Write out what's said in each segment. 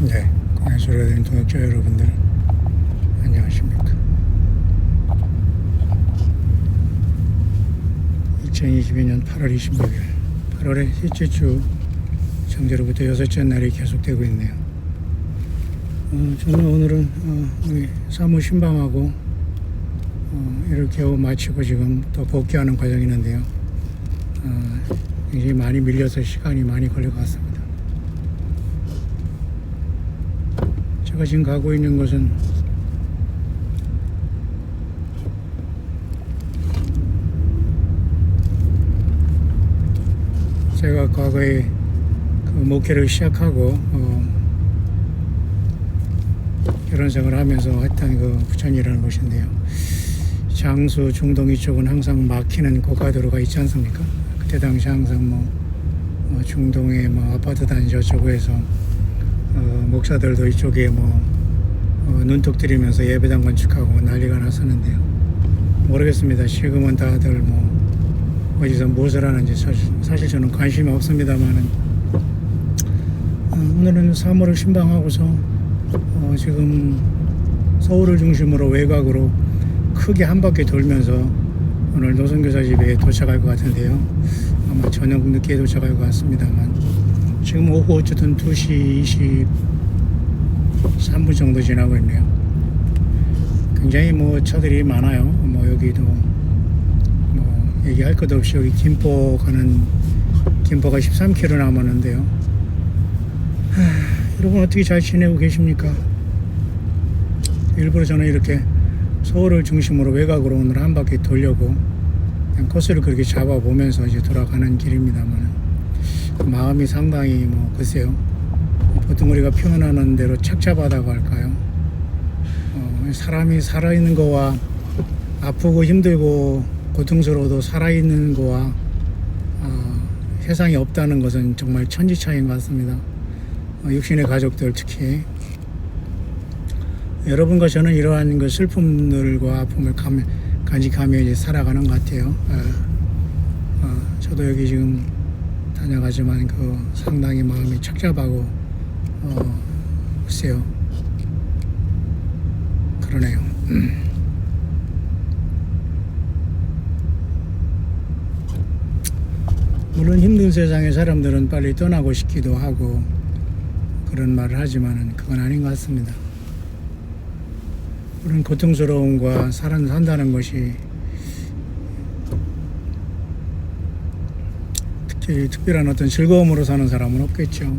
네, 광야소리가 들린 동역자 여러분들 안녕하십니까. 2022년 8월 26일 8월의 셋째 주 정제로부터 여섯째 날이 계속되고 있네요. 저는 오늘은 우리 사무 신방하고 일을 겨우 마치고 지금 또 복귀하는 과정이 있는데요. 굉장히 많이 밀려서 시간이 많이 걸릴 것 같습니다. 제가 지금 가고 있는 곳은 제가 과거에 그 목회를 시작하고 결혼 생활을 하면서 했던 그 부천이라는 곳인데요. 장수, 중동 이쪽은 항상 막히는 고가도로가 있지 않습니까? 그때 당시 항상 중동의 아파트 단지 저쪽에서 목사들도 이쪽에 눈독 들이면서 예배당 건축하고 난리가 났었는데요. 모르겠습니다. 지금은 다들 어디서 무엇을 하는지 사실 저는 관심이 없습니다만은 오늘은 사무를 신방하고서 지금 서울을 중심으로 외곽으로 크게 한 바퀴 돌면서 오늘 노선교사 집에 도착할 것 같은데요. 아마 저녁 늦게 도착할 것 같습니다만 지금 오후 어쨌든 2시 23분 정도 지나고 있네요. 굉장히 차들이 많아요. 여기도 얘기할 것도 없이 여기 김포가 13km 남았는데요. 여러분 어떻게 잘 지내고 계십니까? 일부러 저는 이렇게 서울을 중심으로 외곽으로 오늘 한 바퀴 돌려고 그냥 코스를 그렇게 잡아보면서 이제 돌아가는 길입니다만 마음이 상당히 글쎄요. 보통 우리가 표현하는 대로 착잡하다고 할까요? 사람이 살아있는 거와 아프고 힘들고 고통스러워도 살아있는 거와 세상에 없다는 것은 정말 천지차이인 것 같습니다. 육신의 가족들 특히 여러분과 저는 이러한 그 슬픔들과 아픔을 간직하며 이제 살아가는 것 같아요. 저도 여기 지금 다녀가지만 상당히 마음이 착잡하고 글쎄요 그러네요. 물론 힘든 세상에 사람들은 빨리 떠나고 싶기도 하고 그런 말을 하지만은 그건 아닌 것 같습니다. 그런 고통스러움과 산다는 것이 특별한 어떤 즐거움으로 사는 사람은 없겠죠.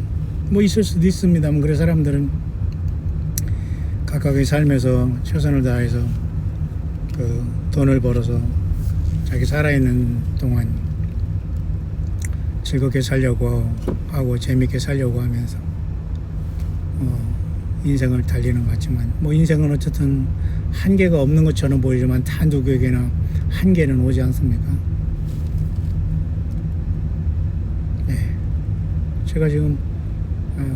있을 수도 있습니다만 그래 사람들은 각각의 삶에서 최선을 다해서 돈을 벌어서 자기 살아있는 동안 즐겁게 살려고 하고 재밌게 살려고 하면서 인생을 달리는 것 같지만 인생은 어쨌든 한계가 없는 것처럼 보이지만 다 누구에게나 한계는 오지 않습니까? 네, 제가 지금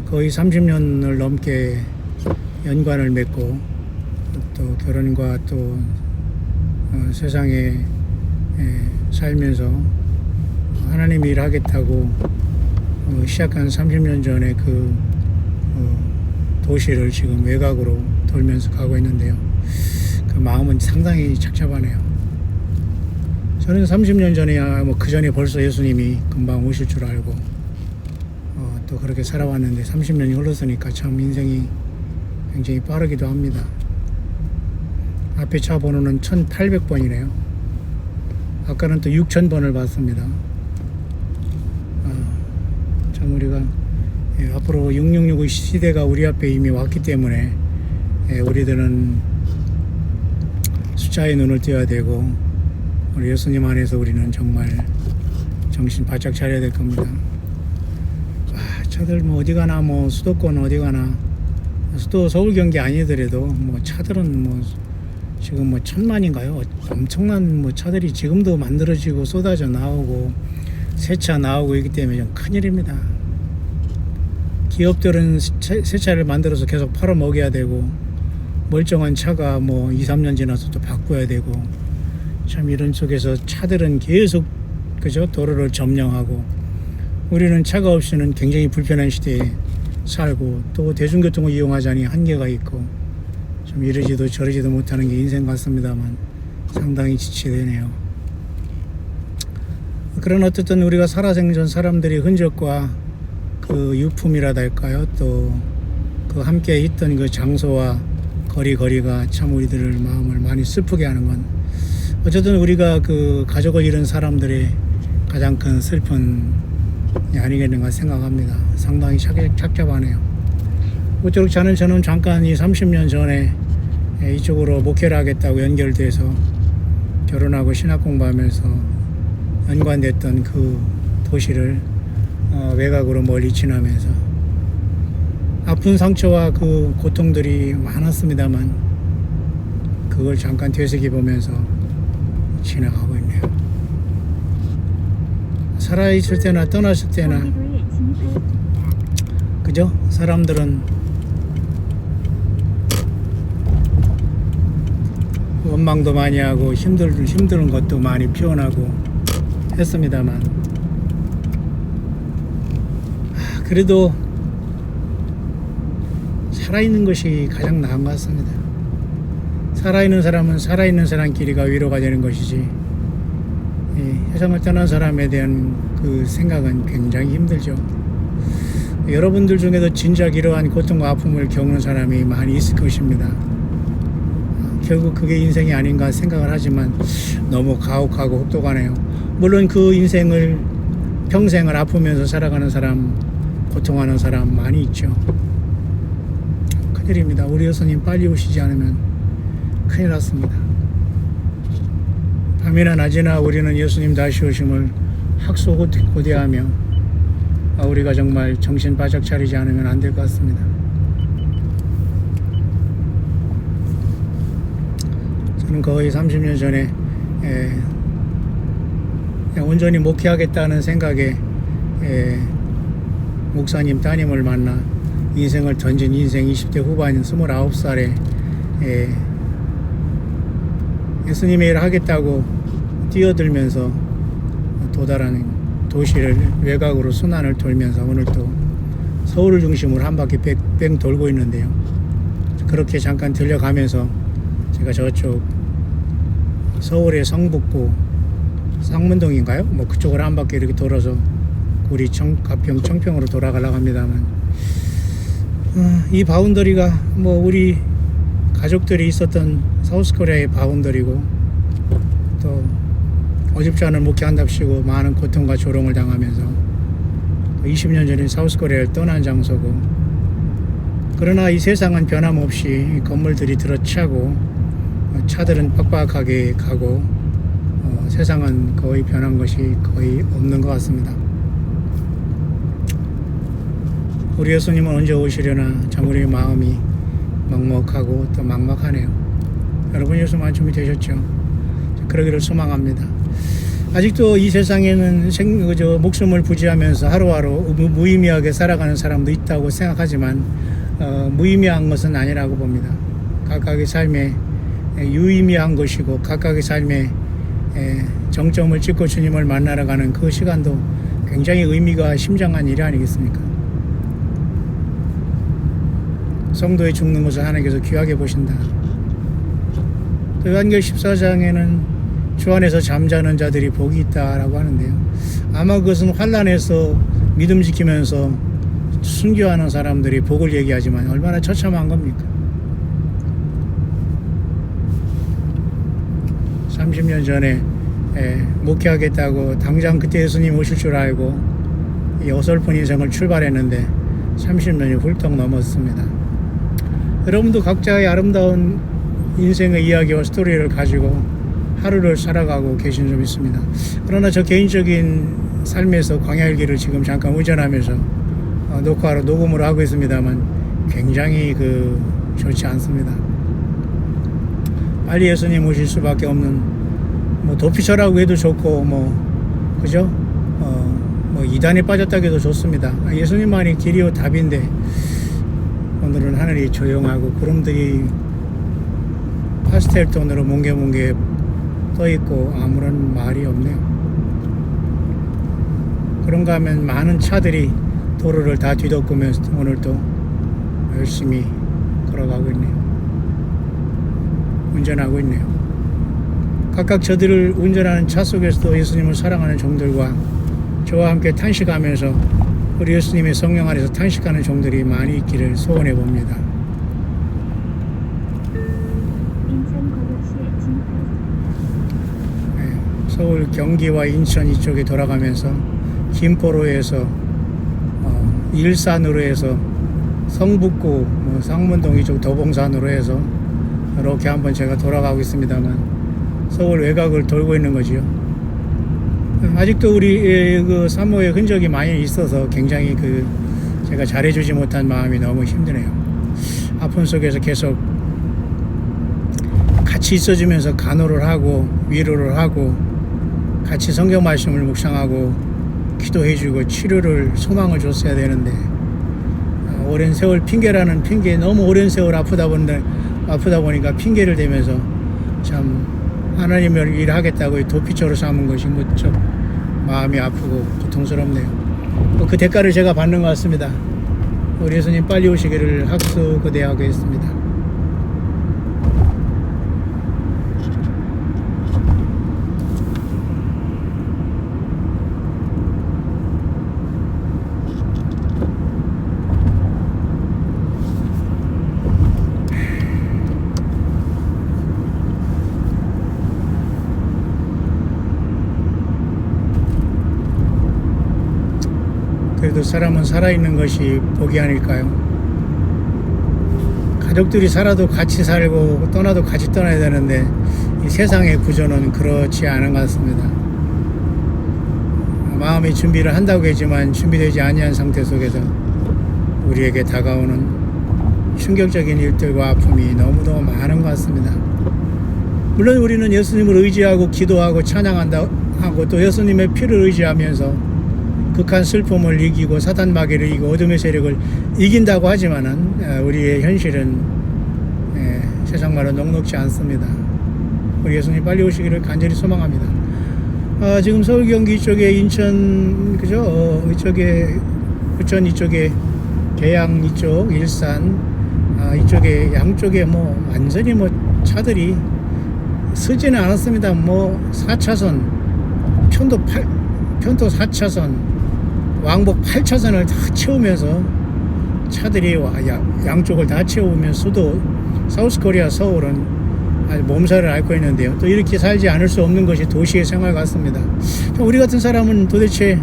거의 30년을 넘게 연관을 맺고 또 결혼과 또 세상에 살면서 하나님 일하겠다고 시작한 30년 전에 도시를 지금 외곽으로 돌면서 가고 있는데요. 그 마음은 상당히 착잡하네요. 저는 30년 전에야 그 전에 벌써 예수님이 금방 오실 줄 알고 또 그렇게 살아왔는데 30년이 흘렀으니까 참 인생이 굉장히 빠르기도 합니다. 앞에 차 번호는 1800번이네요. 아까는 또 6000번을 봤습니다. 참 우리가 앞으로 6665 시대가 우리 앞에 이미 왔기 때문에 우리들은 숫자에 눈을 띄어야 되고 우리 예수님 안에서 우리는 정말 정신 바짝 차려야 될 겁니다. 차들 어디 가나 수도권 어디 가나 수도 서울 경기 아니더라도 차들은 지금 1000만인가요? 엄청난 차들이 지금도 만들어지고 쏟아져 나오고 새 차 나오고 있기 때문에 좀 큰일입니다. 기업들은 새 차를 만들어서 계속 팔아먹여야 되고 멀쩡한 차가 2, 3년 지나서 또 바꿔야 되고 참 이런 속에서 차들은 계속 도로를 점령하고 우리는 차가 없이는 굉장히 불편한 시대에 살고 또 대중교통을 이용하자니 한계가 있고 좀 이러지도 저러지도 못하는 게 인생 같습니다만 상당히 지치되네요. 그런 어쨌든 우리가 살아생전 사람들이 흔적과 그 유품이라달까요, 또 그 함께 있던 그 장소와 거리가 참 우리들을 마음을 많이 슬프게 하는 건 어쨌든 우리가 그 가족을 잃은 사람들의 가장 큰 슬픔이 아니겠는가 생각합니다. 상당히 착잡하네요. 모쪼록 저는 잠깐 이 30년 전에 이쪽으로 목회를 하겠다고 연결돼서 결혼하고 신학 공부하면서 연관됐던 그 도시를 외곽으로 멀리 지나면서 아픈 상처와 그 고통들이 많았습니다만 그걸 잠깐 되새겨보면서 지나가고 있네요. 살아있을 때나 떠났을 때나 그죠? 사람들은 원망도 많이 하고 힘든 것도 많이 표현하고 했습니다만 그래도 살아있는 것이 가장 나은 것 같습니다. 살아있는 사람은 살아있는 사람끼리가 위로가 되는 것이지 세상을 떠난 사람에 대한 그 생각은 굉장히 힘들죠. 여러분들 중에도 진작 이러한 고통과 아픔을 겪는 사람이 많이 있을 것입니다. 결국 그게 인생이 아닌가 생각을 하지만 너무 가혹하고 혹독하네요. 물론 그 인생을 평생을 아프면서 살아가는 사람, 고통하는 사람 많이 있죠. 큰일입니다. 우리 예수님 빨리 오시지 않으면 큰일 났습니다. 밤이나 낮이나 우리는 예수님 다시 오심을 학소고대하며 우리가 정말 정신 바짝 차리지 않으면 안 될 것 같습니다. 저는 거의 30년 전에 온전히 목회하겠다는 생각에 목사님 따님을 만나 인생을 던진 인생 20대 후반인 29살에 예수님의 일을 하겠다고 뛰어들면서 도달하는 도시를 외곽으로 순환을 돌면서 오늘 또 서울을 중심으로 한 바퀴 뺑 돌고 있는데요. 그렇게 잠깐 들려가면서 제가 저쪽 서울의 성북구 쌍문동인가요? 뭐 그쪽으로 한 바퀴 이렇게 돌아서 우리 가평 청평으로 돌아가려고 합니다만 이 바운더리가 뭐 우리 가족들이 있었던 사우스코리아의 바운더리고 또 어줍지 않은 목회한답시고 많은 고통과 조롱을 당하면서 20년 전에 사우스코리아를 떠난 장소고 그러나 이 세상은 변함없이 건물들이 들어차고 차들은 빡빡하게 가고 세상은 거의 변한 것이 거의 없는 것 같습니다. 우리 예수님은 언제 오시려나 참 우리의 마음이 먹먹하고 또 막막하네요. 여러분 예수만 준비되셨죠? 그러기를 소망합니다. 아직도 이 세상에는 목숨을 부지하면서 하루하루 무의미하게 살아가는 사람도 있다고 생각하지만 무의미한 것은 아니라고 봅니다. 각각의 삶에 유의미한 것이고 각각의 삶에 정점을 찍고 주님을 만나러 가는 그 시간도 굉장히 의미가 심장한 일이 아니겠습니까? 성도의 죽는 것을 하나님께서 귀하게 보신다. 또 요한계시록 14장에는 주 안에서 잠자는 자들이 복이 있다라고 하는데요. 아마 그것은 환난에서 믿음 지키면서 순교하는 사람들이 복을 얘기하지만 얼마나 처참한 겁니까? 30년 전에 목회하겠다고 당장 그때 예수님 오실 줄 알고 이 어설픈 인생을 출발했는데 30년이 훌쩍 넘었습니다. 여러분도 각자의 아름다운 인생의 이야기와 스토리를 가지고 하루를 살아가고 계신 점 있습니다. 그러나 저 개인적인 삶에서 광야일기를 지금 잠깐 운전하면서 녹음을 하고 있습니다만 굉장히 좋지 않습니다. 빨리 예수님 오실 수밖에 없는 뭐 도피처라고 해도 좋고 그죠? 이단에 빠졌다고 해도 좋습니다. 예수님만이 길이요 답인데 오늘은 하늘이 조용하고 구름들이 파스텔 톤으로 뭉게뭉게 떠있고 아무런 말이 없네요. 그런가 하면 많은 차들이 도로를 다 뒤덮으면서 오늘 또 열심히 걸어가고 있네요. 운전하고 있네요. 각각 저들을 운전하는 차 속에서도 예수님을 사랑하는 종들과 저와 함께 탄식하면서 우리 예수님의 성령 안에서 탄식하는 종들이 많이 있기를 소원해 봅니다. 네, 서울 경기와 인천 이쪽에 돌아가면서 김포로에서 일산으로 해서 성북구 상문동 이쪽 도봉산으로 해서 이렇게 한번 제가 돌아가고 있습니다만 서울 외곽을 돌고 있는 거지요. 아직도 우리 그 사모의 흔적이 많이 있어서 굉장히 제가 잘해주지 못한 마음이 너무 힘드네요. 아픔 속에서 계속 같이 있어주면서 간호를 하고 위로를 하고 같이 성경 말씀을 묵상하고 기도해주고 치료를 소망을 줬어야 되는데 오랜 세월 핑계라는 핑계 너무 오랜 세월 아프다 보니까 핑계를 대면서 참 하나님을 일하겠다고 도피처로 삼은 것이 무척 마음이 아프고 고통스럽네요. 그 대가를 제가 받는 것 같습니다. 우리 예수님 빨리 오시기를 학수고대하겠습니다. 그래도 사람은 살아있는 것이 복이 아닐까요? 가족들이 살아도 같이 살고 떠나도 같이 떠나야 되는데 이 세상의 구조는 그렇지 않은 것 같습니다. 마음의 준비를 한다고 했지만 준비되지 아니한 상태 속에서 우리에게 다가오는 충격적인 일들과 아픔이 너무도 많은 것 같습니다. 물론 우리는 예수님을 의지하고 기도하고 찬양한다 하고 또 예수님의 피를 의지하면서 극한 슬픔을 이기고 사단 마귀를 이기고 어둠의 세력을 이긴다고 하지만은 우리의 현실은 세상만은 녹록지 않습니다. 우리 예수님 빨리 오시기를 간절히 소망합니다. 지금 서울 경기 이쪽에 인천 그죠? 이쪽에 부천 이쪽에 계양 이쪽 일산 이쪽에 양쪽에 완전히 차들이 서지는 않았습니다. 4차선 편도 4차선 왕복 8차선을 다 채우면서 차들이 양쪽을 다 채우면서 수도 사우스코리아 서울은 아주 몸살을 앓고 있는데요. 또 이렇게 살지 않을 수 없는 것이 도시의 생활 같습니다. 우리 같은 사람은 도대체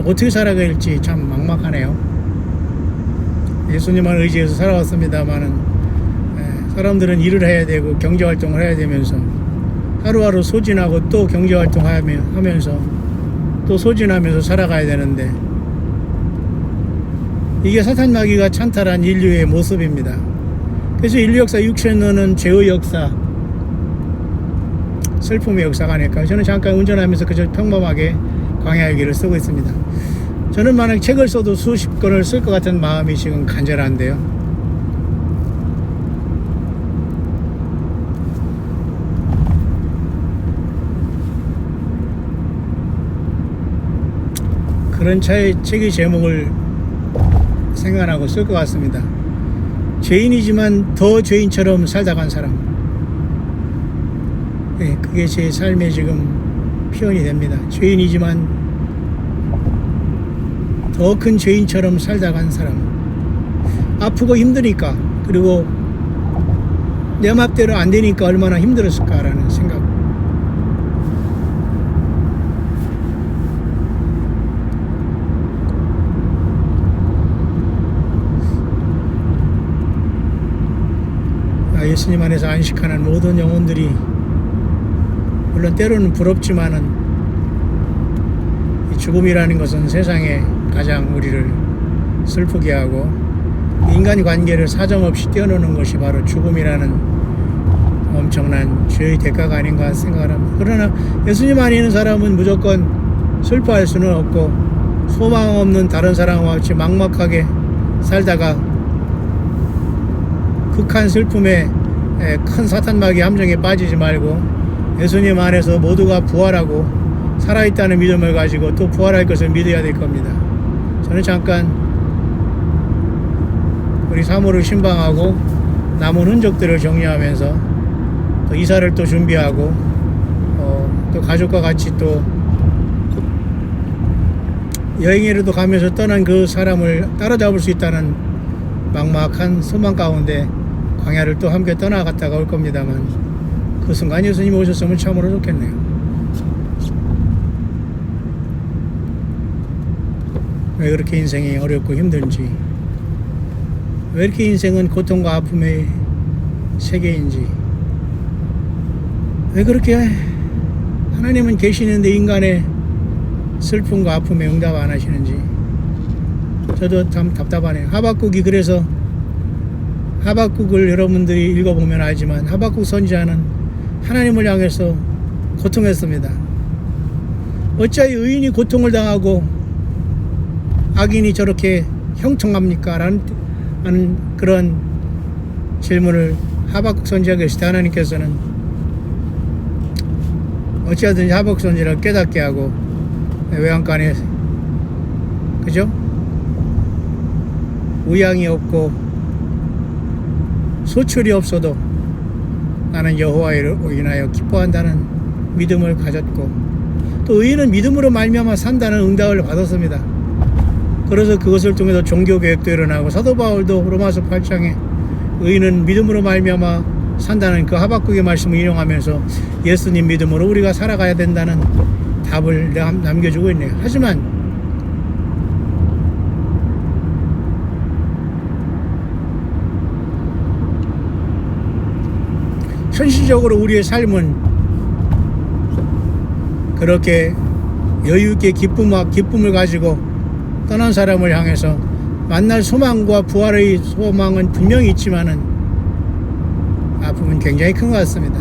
어떻게 살아가야 할지 참 막막하네요. 예수님만 의지해서 살아왔습니다만은 사람들은 일을 해야 되고 경제활동을 해야 되면서 하루하루 소진하고 또 경제활동하면서 또 소진하면서 살아가야 되는데 이게 사탄 마귀가 찬탈한 인류의 모습입니다. 그래서 인류 역사 6,000년은 죄의 역사, 슬픔의 역사가 아닐까. 저는 잠깐 운전하면서 그저 평범하게 광야의 길을 쓰고 있습니다. 저는 만약 책을 써도 수십 권을 쓸 것 같은 마음이 지금 간절한데요. 그런 책의 제목을 생각하고 쓸 것 같습니다. 죄인이지만 더 죄인처럼 살다 간 사람. 그게 제 삶의 지금 표현이 됩니다. 죄인이지만 더 큰 죄인처럼 살다 간 사람. 아프고 힘드니까 그리고 내 맘대로 안 되니까 얼마나 힘들었을까라는 생각. 예수님 안에서 안식하는 모든 영혼들이 물론 때로는 부럽지만은 이 죽음이라는 것은 세상에 가장 우리를 슬프게 하고 인간 관계를 사정없이 뛰어노는 것이 바로 죽음이라는 엄청난 죄의 대가가 아닌가 생각을 합니다. 그러나 예수님 안에 있는 사람은 무조건 슬퍼할 수는 없고 소망 없는 다른 사람과 같이 막막하게 살다가 극한 슬픔에 큰 사탄 마귀 함정에 빠지지 말고 예수님 안에서 모두가 부활하고 살아있다는 믿음을 가지고 또 부활할 것을 믿어야 될 겁니다. 저는 잠깐 우리 사모를 신방하고 남은 흔적들을 정리하면서 또 이사를 또 준비하고 또 가족과 같이 또 여행이라도 가면서 떠난 그 사람을 따라잡을 수 있다는 막막한 소망 가운데 광야를 또 함께 떠나갔다가 올 겁니다만, 그 순간 예수님이 오셨으면 참으로 좋겠네요. 왜 그렇게 인생이 어렵고 힘든지, 왜 이렇게 인생은 고통과 아픔의 세계인지, 왜 그렇게 하나님은 계시는데 인간의 슬픔과 아픔에 응답 안 하시는지 저도 참 답답하네요. 하박국이, 그래서 하박국을 여러분들이 읽어보면 알지만 하박국 선지자는 하나님을 향해서 고통했습니다. 어찌하여 의인이 고통을 당하고 악인이 저렇게 형통합니까? 라는 그런 질문을 하박국 선지자에게 했을 때 하나님께서는 어찌하든지 하박국 선지자를 깨닫게 하고 외양간에, 그죠? 우양이 없고 소출이 없어도 나는 여호와로 인하여 기뻐한다는 믿음을 가졌고, 또 의인은 믿음으로 말미암아 산다는 응답을 받았습니다. 그래서 그것을 통해서 종교개혁도 일어나고, 사도 바울도 로마서 8장에 의인은 믿음으로 말미암아 산다는 그 하박국의 말씀을 인용하면서 예수님 믿음으로 우리가 살아가야 된다는 답을 남겨주고 있네요. 하지만 현실적으로 우리의 삶은 그렇게 여유있게 기쁨을 가지고 떠난 사람을 향해서 만날 소망과 부활의 소망은 분명히 있지만은 아픔은 굉장히 큰 것 같습니다.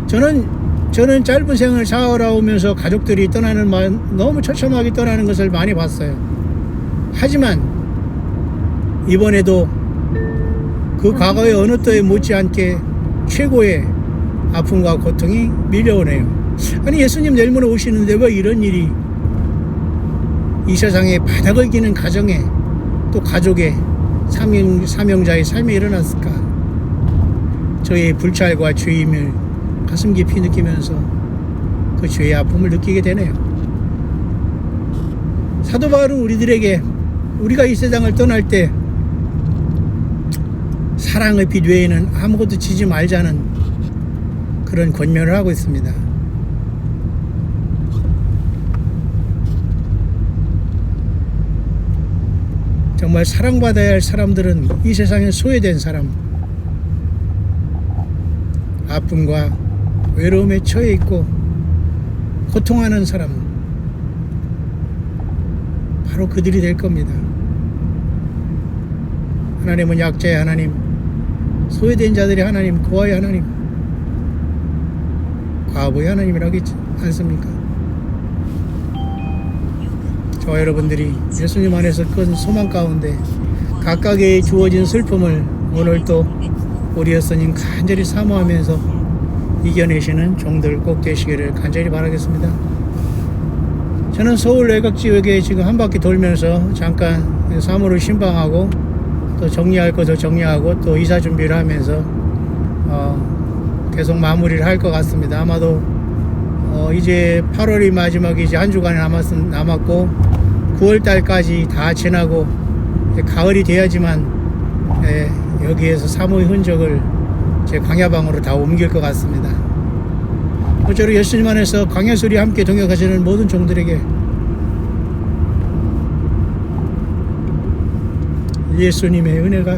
저는 짧은 생을 살아오면서 가족들이 떠나는 너무 처참하게 떠나는 것을 많이 봤어요. 하지만 이번에도 그 과거의 어느 때에 못지않게 최고의 아픔과 고통이 밀려오네요. 아니, 예수님 내일 모레 오시는데 왜 이런 일이 이 세상에 바닥을 기는 가정에, 또 가족의 사명자의 삶에 일어났을까? 저의 불찰과 죄임을 가슴 깊이 느끼면서 그 죄의 아픔을 느끼게 되네요. 사도 바울은 우리들에게 우리가 이 세상을 떠날 때 사랑의 빛 외에는 아무것도 지지 말자는 그런 권면을 하고 있습니다. 정말 사랑받아야 할 사람들은 이 세상에 소외된 사람, 아픔과 외로움에 처해 있고 고통하는 사람, 바로 그들이 될 겁니다. 하나님은 약자의 하나님, 소외된 자들의 하나님, 고아의 하나님, 과부의 하나님이라고 있지 않습니까? 저와 여러분들이 예수님 안에서 큰 소망 가운데 각각의 주어진 슬픔을 오늘 또 우리 예수님 간절히 사모하면서 이겨내시는 종들 꼭 되시기를 간절히 바라겠습니다. 저는 서울 외곽지역에 지금 한 바퀴 돌면서 잠깐 사모를 신방하고 또 정리할 것을 정리하고 또 이사 준비를 하면서 계속 마무리를 할 것 같습니다. 아마도 이제 8월이 마지막이 이제 한 주간이 남았고 9월달까지 다 지나고 이제 가을이 돼야지만 여기에서 사모의 흔적을 제 광야방으로 다 옮길 것 같습니다. 저로 예수님 안에서 광야소리 함께 동역하시는 모든 종들에게 예수님의 은혜가,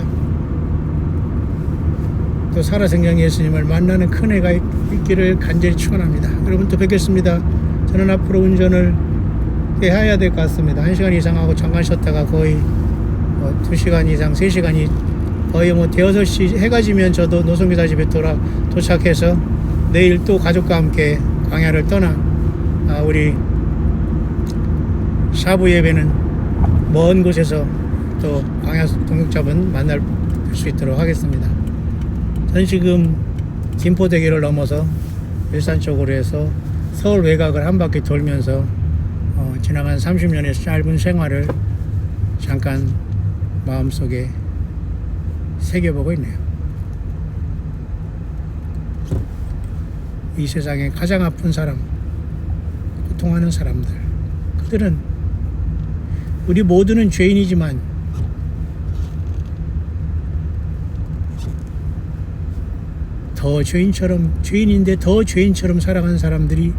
또 살아생전 예수님을 만나는 큰 은혜가 있기를 간절히 축원합니다. 여러분 또 뵙겠습니다. 저는 앞으로 운전을 해야 될 것 같습니다. 1시간 이상 하고 잠깐 쉬었다가 거의 2시간 이상, 3시간이 거의 대여섯 시 해가 지면 저도 노선기사 집에 도착해서 내일 또 가족과 함께 광야를 떠나 우리 샤브 예배는 먼 곳에서 또 광야 동역자분 만날 수 있도록 하겠습니다. 저는 지금 김포대교를 넘어서 일산 쪽으로 해서 서울 외곽을 한 바퀴 돌면서 지나간 30년의 짧은 생활을 잠깐 마음속에 새겨보고 있네요. 이 세상에 가장 아픈 사람, 고통하는 사람들, 그들은 우리 모두는 죄인이지만 더 죄인인데 더 죄인처럼 살아가는 사람들이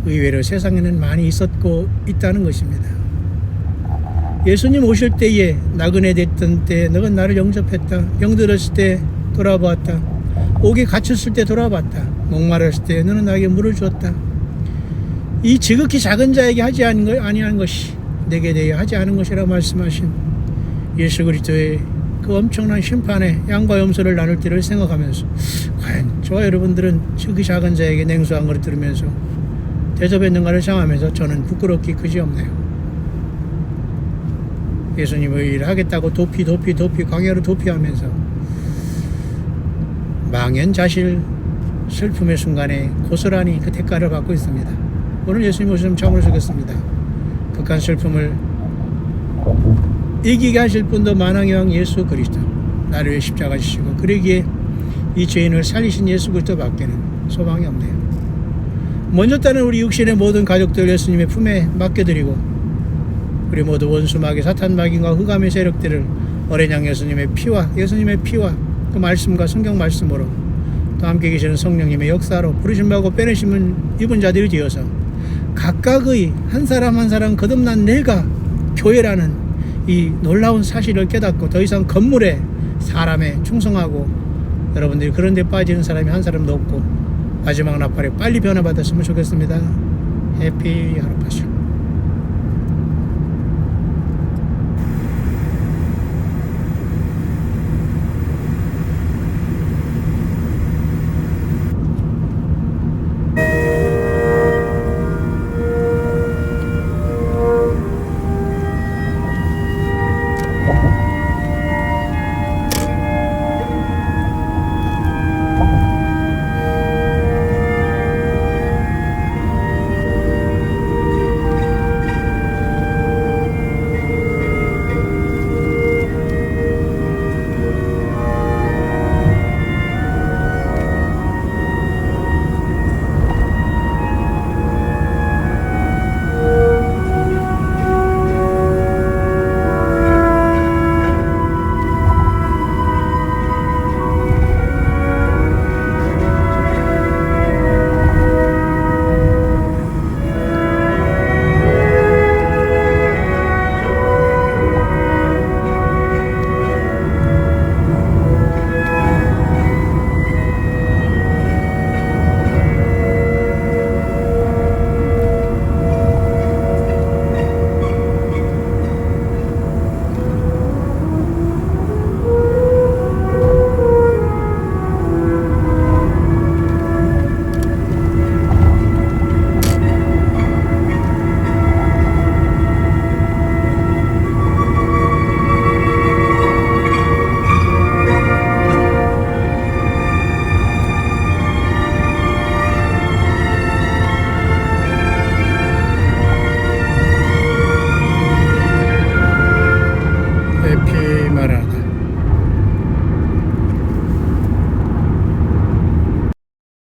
의외로 세상에는 많이 있었고 있다는 것입니다. 예수님 오실 때에 나그네 됐던 때 너가 나를 영접했다. 병들었을 때 돌아보았다. 옥에 갇혔을 때 돌아봤다. 목마르실 때 너는 나에게 물을 주었다. 이 지극히 작은 자에게 하지 아니한 것이 내게 대해 하지 않은 것이라 말씀하신 예수 그리스도의 그 엄청난 심판의 양과 염소를 나눌 때를 생각하면서 과연 저와 여러분들은 지극히 작은 자에게 냉수 한 그릇 들으면서 대접했는가를 생각하면서 저는 부끄럽기 그지없네요. 예수님의 일을 하겠다고 도피 광야로 도피하면서 망연자실 슬픔의 순간에 고스란히 그 대가를 받고 있습니다. 오늘 예수님 오시면 참으로 좋겠습니다. 극한 슬픔을 이기게 하실 분도 만왕의 왕 예수 그리스도 나를 위해 십자가 지시고 그러기에 이 죄인을 살리신 예수 그리스도 밖에는 소망이 없네요. 먼저 따른 우리 육신의 모든 가족들 예수님의 품에 맡겨드리고 우리 모두 원수 마귀 사탄 마귀와 흑암의 세력들을 어린 양 예수님의 피와 그 말씀과 성경 말씀으로 또 함께 계시는 성령님의 역사로 부르심받고 빼내심을 입은 자들이 되어서 각각의 한 사람 한 사람 거듭난 내가 교회라는 이 놀라운 사실을 깨닫고 더 이상 건물에 사람에 충성하고 여러분들이 그런 데 빠지는 사람이 한 사람도 없고 마지막 나팔에 빨리 변화받았으면 좋겠습니다. 해피 하루파쇼.